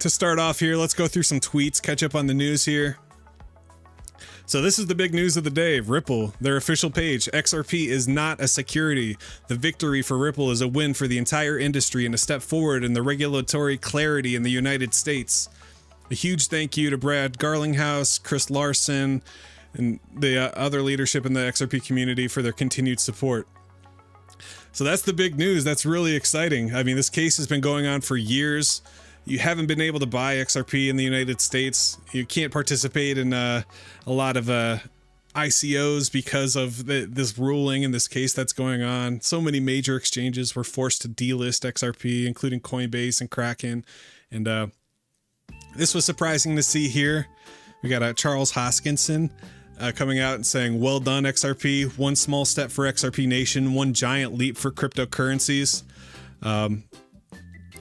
to start off here, let's go through some tweets, catch up on the news here. So this is the big news of the day. Ripple, their official page. XRP is not a security. The victory for Ripple is a win for the entire industry and a step forward in the regulatory clarity in the United States. A huge thank you to Brad Garlinghouse, Chris Larson, and the other leadership in the XRP community for their continued support. So that's the big news. That's really exciting. I mean, this case has been going on for years. You haven't been able to buy XRP in the United States. You can't participate in a lot of ICOs because of this ruling in this case that's going on. So many major exchanges were forced to delist XRP, including Coinbase and Kraken. And this was surprising to see here. We got Charles Hoskinson coming out and saying, "Well done, XRP. One small step for XRP Nation, one giant leap for cryptocurrencies."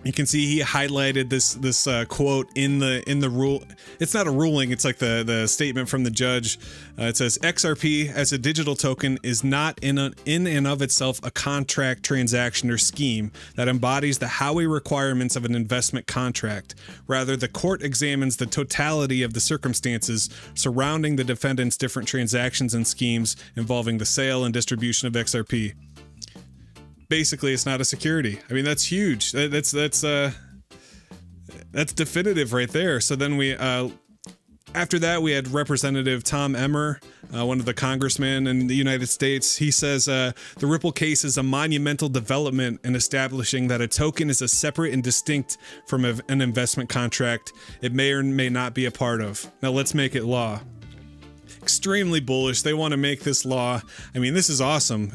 You can see he highlighted this quote in the rule. It's not a ruling, it's like the statement from the judge. It says, XRP as a digital token is not in and of itself a contract, transaction, or scheme that embodies the Howey requirements of an investment contract. Rather, the court examines the totality of the circumstances surrounding the defendant's different transactions and schemes involving the sale and distribution of XRP. Basically, it's not a security. I mean, that's huge. That's definitive right there. So then we, after that, we had Representative Tom Emmer, one of the congressmen in the United States. He says the Ripple case is a monumental development in establishing that a token is a separate and distinct from an investment contract it may or may not be a part of. Now let's make it law. Extremely bullish. They want to make this law. I mean, this is awesome.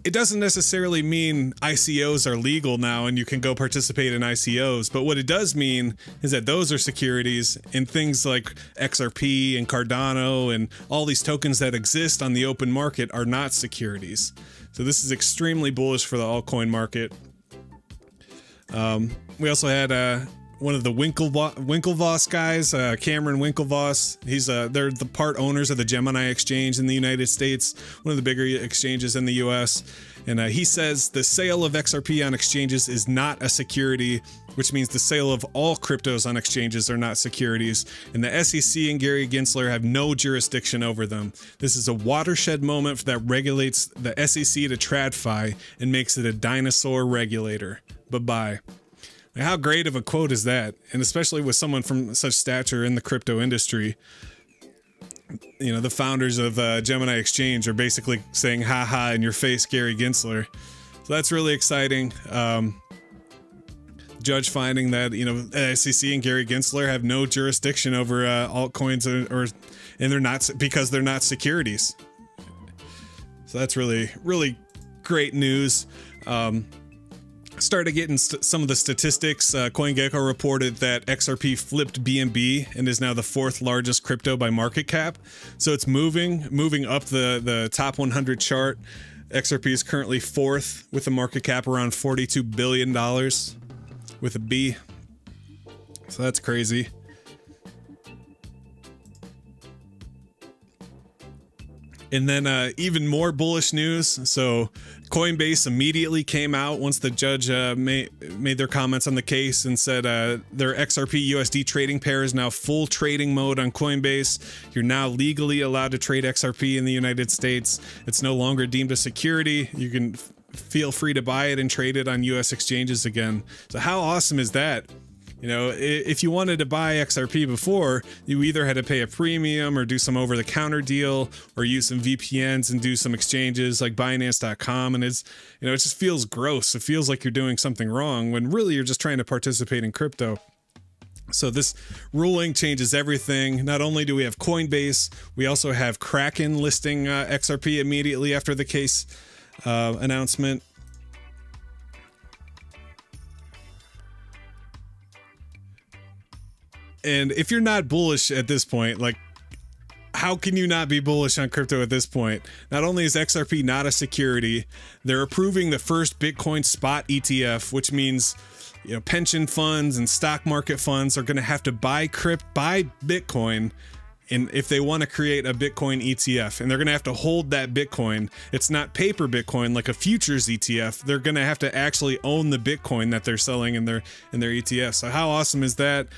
It doesn't necessarily mean ICOs are legal now and you can go participate in ICOs, but what it does mean is that those are securities, and things like XRP and Cardano and all these tokens that exist on the open market are not securities. So this is extremely bullish for the altcoin market. We also had one of the Winklevoss guys, Cameron Winklevoss. They're the part owners of the Gemini exchange in the United States, one of the bigger exchanges in the US. And he says the sale of XRP on exchanges is not a security, which means the sale of all cryptos on exchanges are not securities. And the SEC and Gary Gensler have no jurisdiction over them. This is a watershed moment that regulates the SEC to TradFi and makes it a dinosaur regulator. Bye-bye. How great of a quote is that? And especially with someone from such stature in the crypto industry. You know, the founders of Gemini Exchange are basically saying, "Ha ha, in your face, Gary Gensler." So that's really exciting. Judge finding that, you know, SEC and Gary Gensler have no jurisdiction over altcoins, and they're not, because they're not securities. So that's really, really great news. Started getting some of the statistics. CoinGecko reported that XRP flipped BNB and is now the 4th largest crypto by market cap. So it's moving up the top 100 chart. XRP is currently 4th with a market cap around $42 billion with a B. So that's crazy. And then even more bullish news. So Coinbase immediately came out once the judge made their comments on the case and said their XRP USD trading pair is now full trading mode on Coinbase. You're now legally allowed to trade XRP in the United States. It's no longer deemed a security. You can feel free to buy it and trade it on US exchanges again. So how awesome is that? You know, if you wanted to buy XRP before, you either had to pay a premium or do some over-the-counter deal or use some VPNs and do some exchanges like Binance.com, and it's, you know, it just feels gross. It feels like you're doing something wrong when really you're just trying to participate in crypto. So this ruling changes everything. Not only do we have Coinbase, we also have Kraken listing XRP immediately after the case announcement. And if you're not bullish at this point, like, how can you not be bullish on crypto at this point? Not only is XRP not a security, they're approving the first Bitcoin spot ETF, which means, you know, pension funds and stock market funds are going to have to buy Bitcoin And if they want to create a Bitcoin ETF, and they're going to have to hold that Bitcoin, it's not paper Bitcoin like a futures ETF. They're going to have to actually own the Bitcoin that they're selling in their ETF. So how awesome is that?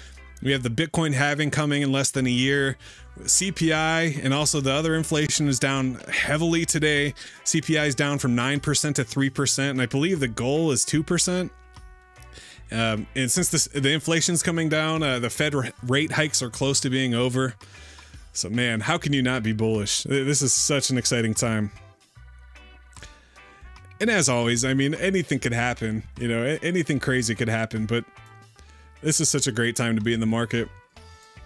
We have the Bitcoin halving coming in less than a year. CPI and also the other inflation is down heavily today. CPI is down from 9% to 3%, and I believe the goal is 2%. And since the inflation's coming down, the Fed rate hikes are close to being over. So man, how can you not be bullish? This is such an exciting time. And as always, I mean, anything could happen, you know, anything crazy could happen, but this is such a great time to be in the market.